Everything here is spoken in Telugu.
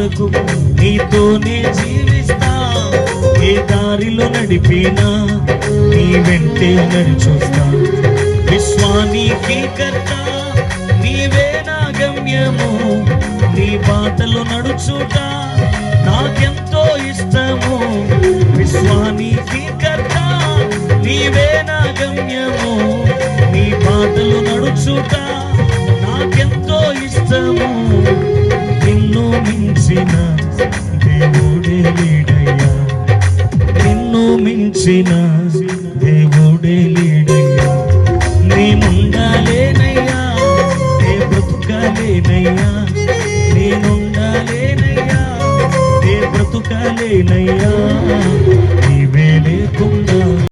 వరకు నీతోనే జీవిస్తా. ఏ దారిలో నడిపినా నీ వెంటే నడిచొస్తా. విశ్వానికి కర్త నీవే నా గమ్యము, నీ బాటలో నడుచుట నాకెంతో ఇష్టము. విశ్వానికి కర్త నీవే నా గమ్యము, నీ బాటలో నడుచుట నాకెంతో ఇష్టము. నిన్ను మించిన దేవుడే లేడయ్యా, నిన్ను మించిన దేవుడే లేడయ్యా. నేనుండాలేనయ్యా, నే బ్రతుకాలేనయ్యా, నేనుండాలేనయ్యా, నే బ్రతుకాలేనయ్యా.